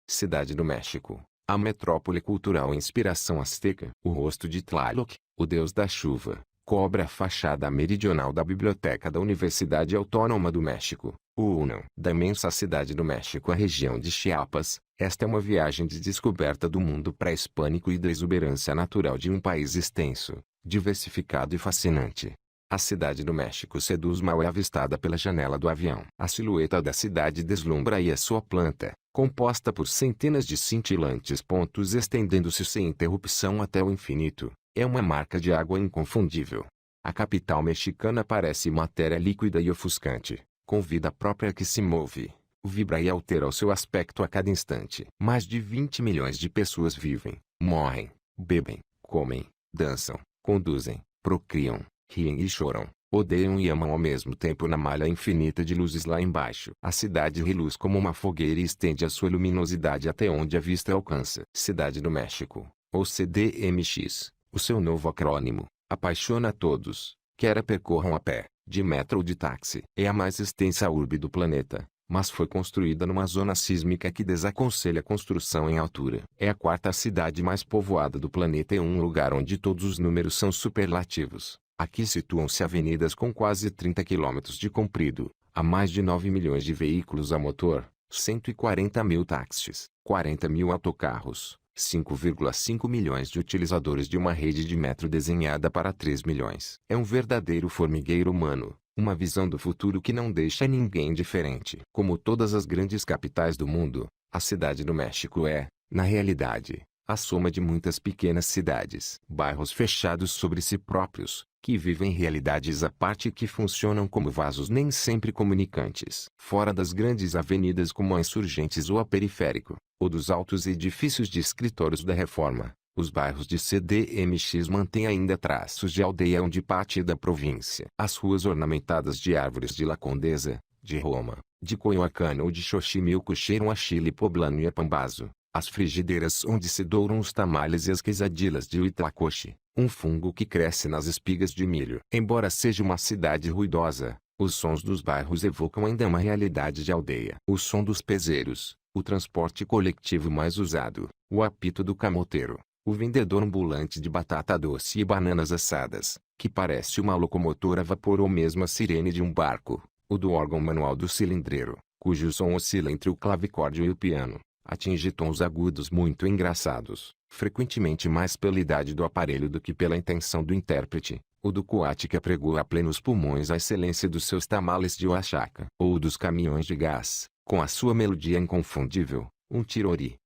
Cidade do México, a metrópole cultural e inspiração azteca. O rosto de Tlaloc, o deus da chuva, cobre a fachada meridional da Biblioteca da Universidade Autônoma do México, o UNAM. Da imensa cidade do México à região de Chiapas, esta é uma viagem de descoberta do mundo pré-hispânico e da exuberância natural de um país extenso, diversificado e fascinante. A cidade do México seduz mal é avistada pela janela do avião. A silhueta da cidade deslumbra e a sua planta, composta por centenas de cintilantes pontos estendendo-se sem interrupção até o infinito, é uma marca de água inconfundível. A capital mexicana parece matéria líquida e ofuscante, com vida própria que se move, vibra e altera o seu aspecto a cada instante. Mais de 20 milhões de pessoas vivem, morrem, bebem, comem, dançam, conduzem, procriam, riem e choram, odeiam e amam ao mesmo tempo na malha infinita de luzes lá embaixo. A cidade reluz como uma fogueira e estende a sua luminosidade até onde a vista alcança. Cidade do México, ou CDMX, o seu novo acrônimo, apaixona a todos, quer a percorram a pé, de metro ou de táxi. É a mais extensa urbe do planeta, mas foi construída numa zona sísmica que desaconselha a construção em altura. É a quarta cidade mais povoada do planeta e um lugar onde todos os números são superlativos. Aqui situam-se avenidas com quase 30 quilômetros de comprido, há mais de 9 milhões de veículos a motor, 140 mil táxis, 40 mil autocarros, 5,5 milhões de utilizadores de uma rede de metro desenhada para 3 milhões. É um verdadeiro formigueiro humano, uma visão do futuro que não deixa ninguém indiferente. Como todas as grandes capitais do mundo, a cidade do México é, na realidade, a soma de muitas pequenas cidades. Bairros fechados sobre si próprios, que vivem realidades à parte e que funcionam como vasos nem sempre comunicantes. Fora das grandes avenidas como a Insurgentes ou a Periférico, ou dos altos edifícios de escritórios da Reforma, os bairros de CDMX mantêm ainda traços de aldeia onde parte da província. As ruas ornamentadas de árvores de La Condesa, de Roma, de Coyoacán ou de Xochimilco cheiram a chile poblano e a pambazo. As frigideiras onde se douram os tamales e as quesadillas de Huitlacoche, um fungo que cresce nas espigas de milho. Embora seja uma cidade ruidosa, os sons dos bairros evocam ainda uma realidade de aldeia. O som dos peseiros, o transporte coletivo mais usado, o apito do camoteiro, o vendedor ambulante de batata doce e bananas assadas, que parece uma locomotora a vapor ou mesmo a sirene de um barco, o do órgão manual do cilindreiro, cujo som oscila entre o clavicórdio e o piano, atinge tons agudos muito engraçados, frequentemente mais pela idade do aparelho do que pela intenção do intérprete, o do coate que apregou a plenos pulmões a excelência dos seus tamales de Oaxaca, ou dos caminhões de gás, com a sua melodia inconfundível, um tirori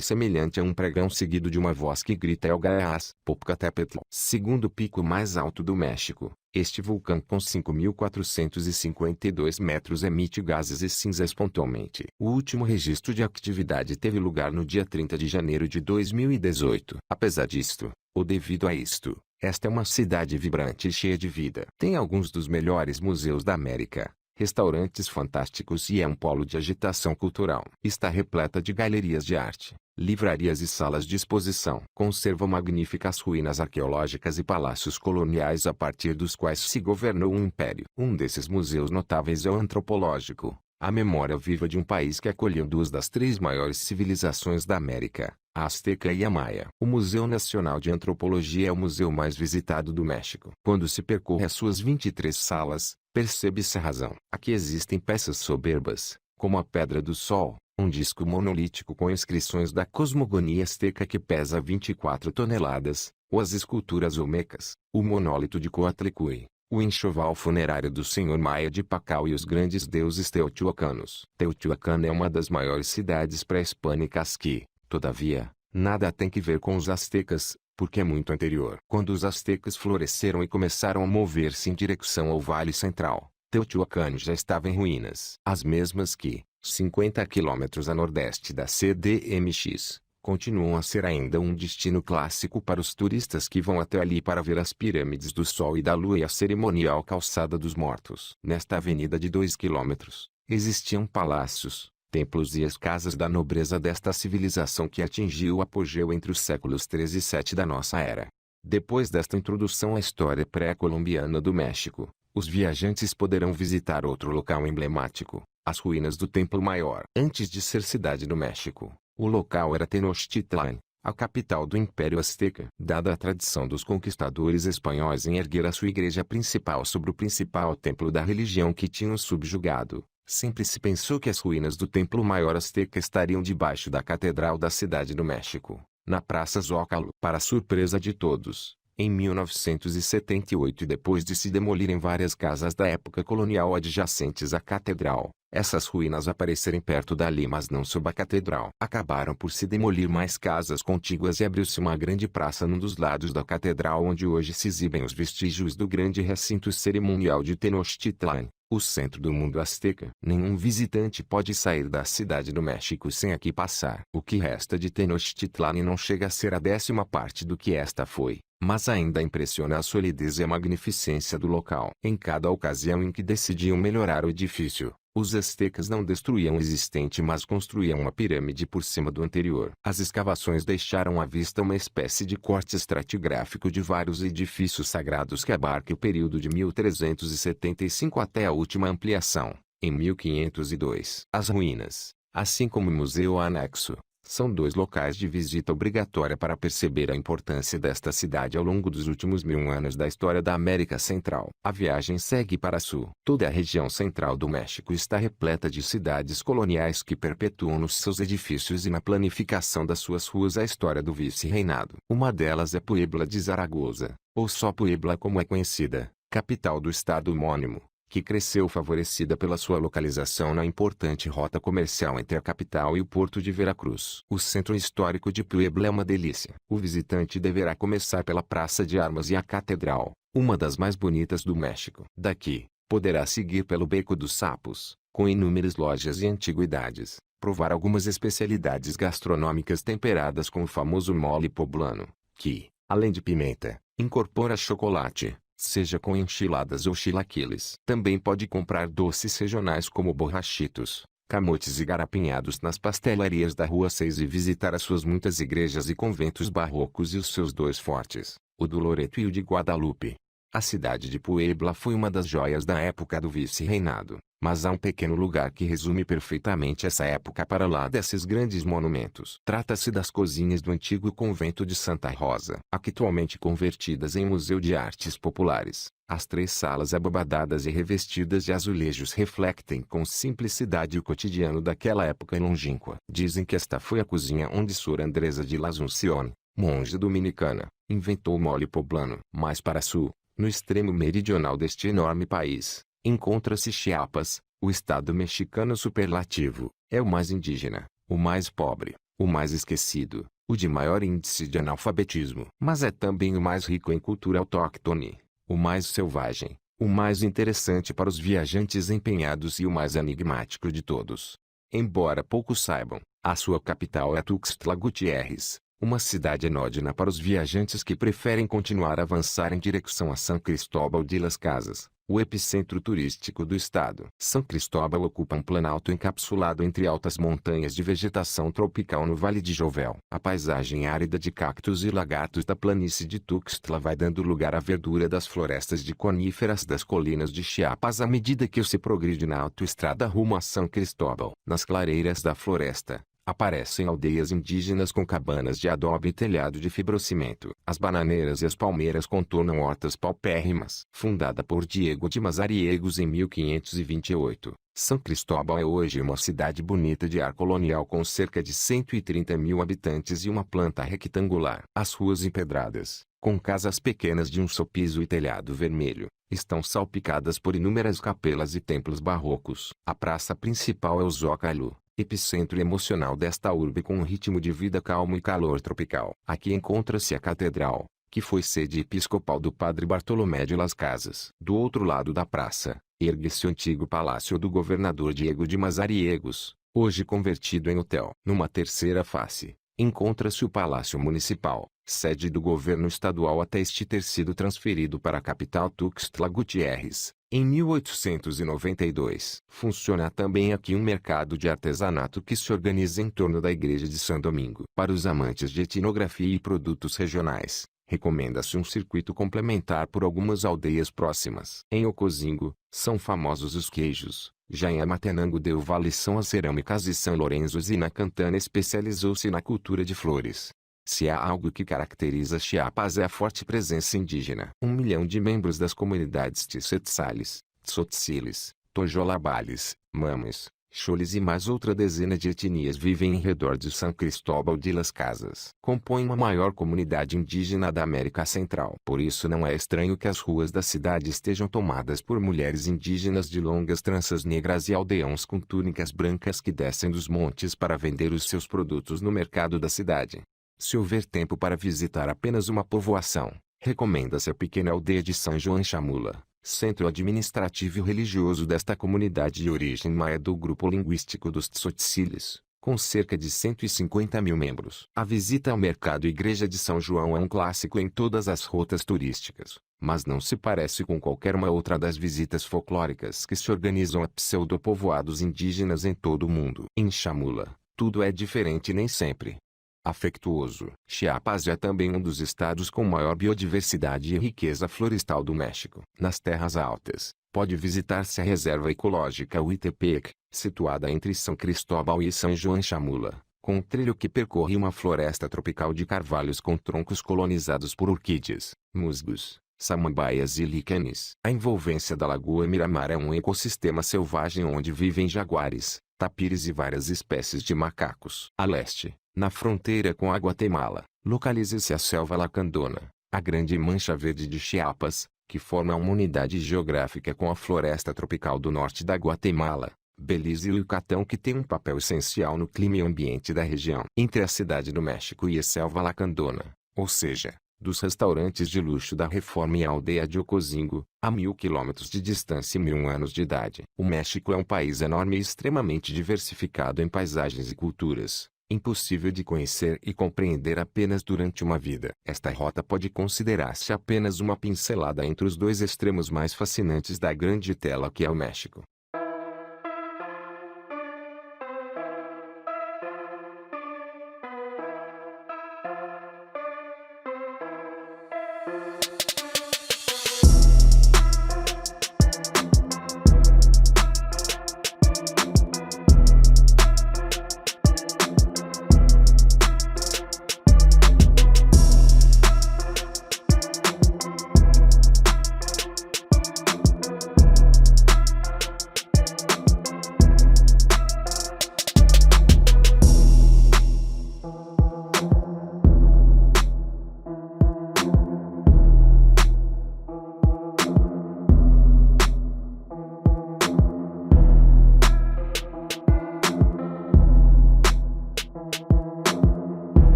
semelhante a um pregão seguido de uma voz que grita El Gás. Popocatépetl, segundo pico mais alto do México, este vulcão com 5.452 metros emite gases e cinzas pontualmente. O último registro de atividade teve lugar no dia 30 de janeiro de 2018. Apesar disto, ou devido a isto, esta é uma cidade vibrante e cheia de vida. Tem alguns dos melhores museus da América, restaurantes fantásticos e é um polo de agitação cultural. Está repleta de galerias de arte, livrarias e salas de exposição. Conserva magníficas ruínas arqueológicas e palácios coloniais a partir dos quais se governou um império. Um desses museus notáveis é o antropológico, a memória viva de um país que acolheu duas das três maiores civilizações da América, a Azteca e a Maia. O Museu Nacional de Antropologia é o museu mais visitado do México. Quando se percorre as suas 23 salas, percebe-se a razão. Aqui existem peças soberbas, como a Pedra do Sol, um disco monolítico com inscrições da cosmogonia azteca que pesa 24 toneladas, ou as esculturas olmecas, o monólito de Coatlicue, o enxoval funerário do Senhor Maia de Pacal e os grandes deuses teotihuacanos. Teotihuacan é uma das maiores cidades pré-hispânicas que, todavia, nada tem que ver com os astecas, porque é muito anterior. Quando os astecas floresceram e começaram a mover-se em direção ao Vale Central, Teotihuacan já estava em ruínas. As mesmas que, 50 quilômetros a nordeste da CDMX, continuam a ser ainda um destino clássico para os turistas que vão até ali para ver as pirâmides do Sol e da Lua e a cerimonial Calçada dos Mortos. Nesta avenida de 2 quilômetros, existiam palácios, templos e as casas da nobreza desta civilização que atingiu o apogeu entre os séculos 3 e 7 da nossa era. Depois desta introdução à história pré-colombiana do México, os viajantes poderão visitar outro local emblemático, as ruínas do Templo Maior. Antes de ser cidade do México, O local era Tenochtitlan, a capital do Império Azteca. Dada a tradição dos conquistadores espanhóis em erguer a sua igreja principal sobre o principal templo da religião que tinham subjugado, sempre se pensou que as ruínas do templo maior azteca estariam debaixo da catedral da cidade do México, na Praça Zócalo. Para surpresa de todos, em 1978 e depois de se demolirem várias casas da época colonial adjacentes à catedral, essas ruínas aparecerem perto dali mas não sob a catedral. Acabaram por se demolir mais casas contíguas e abriu-se uma grande praça num dos lados da catedral onde hoje se exibem os vestígios do grande recinto cerimonial de Tenochtitlan, o centro do mundo azteca. Nenhum visitante pode sair da cidade do México sem aqui passar. O que resta de Tenochtitlan não chega a ser a 10ª parte do que esta foi, mas ainda impressiona a solidez e a magnificência do local. Em cada ocasião em que decidiam melhorar o edifício, os aztecas não destruíam o existente mas construíam uma pirâmide por cima do anterior. As escavações deixaram à vista uma espécie de corte estratigráfico de vários edifícios sagrados que abarca o período de 1375 até a última ampliação, em 1502. As ruínas, assim como o museu anexo, são 2 locais de visita obrigatória para perceber a importância desta cidade ao longo dos últimos 1000 anos da história da América Central. A viagem segue para sul. Toda a região central do México está repleta de cidades coloniais que perpetuam nos seus edifícios e na planificação das suas ruas a história do vice-reinado. Uma delas é Puebla de Zaragoza, ou só Puebla como é conhecida, capital do estado homônimo, que cresceu favorecida pela sua localização na importante rota comercial entre a capital e o porto de Veracruz. O centro histórico de Puebla é uma delícia. O visitante deverá começar pela Praça de Armas e a Catedral, uma das mais bonitas do México. Daqui, poderá seguir pelo Beco dos Sapos, com inúmeras lojas e antiguidades, provar algumas especialidades gastronômicas temperadas com o famoso mole poblano, que, além de pimenta, incorpora chocolate, seja com enchiladas ou chilaquiles. Também pode comprar doces regionais como borrachitos, camotes e garapinhados nas pastelarias da Rua 6 e visitar as suas muitas igrejas e conventos barrocos e os seus 2 fortes, o do Loreto e o de Guadalupe. A cidade de Puebla foi uma das joias da época do vice-reinado, mas há um pequeno lugar que resume perfeitamente essa época para lá desses grandes monumentos. Trata-se das cozinhas do antigo convento de Santa Rosa, atualmente convertidas em Museu de Artes Populares. As 3 salas abobadadas e revestidas de azulejos refletem com simplicidade o cotidiano daquela época longínqua. Dizem que esta foi a cozinha onde Sor Andresa de Lasunción, monja dominicana, inventou o mole poblano. Mais para sul, no extremo meridional deste enorme país, encontra-se Chiapas, o estado mexicano superlativo. É o mais indígena, o mais pobre, o mais esquecido, o de maior índice de analfabetismo. Mas é também o mais rico em cultura autóctone, o mais selvagem, o mais interessante para os viajantes empenhados e o mais enigmático de todos. Embora poucos saibam, a sua capital é Tuxtla Gutiérrez, uma cidade anódina para os viajantes que preferem continuar a avançar em direção a São Cristóbal de las Casas, o epicentro turístico do estado. São Cristóbal ocupa um planalto encapsulado entre altas montanhas de vegetação tropical no Vale de Jovel. A paisagem árida de cactos e lagartos da planície de Tuxtla vai dando lugar à verdura das florestas de coníferas das colinas de Chiapas à medida que se progride na autoestrada rumo a São Cristóbal. Nas clareiras da floresta, aparecem aldeias indígenas com cabanas de adobe e telhado de fibrocimento. As bananeiras e as palmeiras contornam hortas paupérrimas. Fundada por Diego de Mazariegos em 1528, São Cristóbal é hoje uma cidade bonita de ar colonial com cerca de 130.000 habitantes e uma planta retangular. As ruas empedradas, com casas pequenas de um só piso e telhado vermelho, estão salpicadas por inúmeras capelas e templos barrocos. A praça principal é o Zócalo, epicentro emocional desta urbe com um ritmo de vida calmo e calor tropical. Aqui encontra-se a catedral, que foi sede episcopal do padre Bartolomé de las Casas. Do outro lado da praça, ergue-se o antigo palácio do governador Diego de Mazariegos, hoje convertido em hotel. Numa terceira face, encontra-se o Palácio Municipal, sede do governo estadual até este ter sido transferido para a capital Tuxtla Gutiérrez, em 1892. Funciona também aqui um mercado de artesanato que se organiza em torno da Igreja de São Domingo. Para os amantes de etnografia e produtos regionais, recomenda-se um circuito complementar por algumas aldeias próximas. Em Ocosingo, são famosos os queijos, Já em Amatenango deu valição às cerâmicas e São Lourenço e na Cantana especializou-se na cultura de flores. Se há algo que caracteriza Chiapas é a forte presença indígena. 1 milhão de membros das comunidades Tsetsalis, Tsotzilis, Tojolabales, Mames, Choles e mais outra dezena de etnias vivem em redor de São Cristóbal de Las Casas. Compõem a maior comunidade indígena da América Central. Por isso não é estranho que as ruas da cidade estejam tomadas por mulheres indígenas de longas tranças negras e aldeões com túnicas brancas que descem dos montes para vender os seus produtos no mercado da cidade. Se houver tempo para visitar apenas uma povoação, recomenda-se a pequena aldeia de São João Chamula, centro administrativo e religioso desta comunidade de origem maia do grupo linguístico dos Tsotzilis, com cerca de 150 mil membros. A visita ao mercado Igreja de São João é um clássico em todas as rotas turísticas, mas não se parece com qualquer uma outra das visitas folclóricas que se organizam a pseudopovoados indígenas em todo o mundo. Em Chamula, tudo é diferente nem sempre afectuoso. Chiapas é também um dos estados com maior biodiversidade e riqueza florestal do México. Nas terras altas, pode visitar-se a Reserva Ecológica Huitepec, situada entre São Cristóbal e São João Chamula, com um trilho que percorre uma floresta tropical de carvalhos com troncos colonizados por orquídeas, musgos, samambaias e líquenes. A envolvência da Lagoa Miramar é um ecossistema selvagem onde vivem jaguares, tapires e várias espécies de macacos. A leste, na fronteira com a Guatemala, localiza-se a Selva Lacandona, a grande mancha verde de Chiapas, que forma uma unidade geográfica com a floresta tropical do norte da Guatemala, Belize e Yucatão que tem um papel essencial no clima e ambiente da região. Entre a cidade do México e a Selva Lacandona, ou seja, dos restaurantes de luxo da Reforma e a aldeia de Ocosingo, a 1000 quilômetros de distância e 1000 anos de idade. O México é um país enorme e extremamente diversificado em paisagens e culturas, impossível de conhecer e compreender apenas durante uma vida. Esta rota pode considerar-se apenas uma pincelada entre os dois extremos mais fascinantes da grande tela que é o México.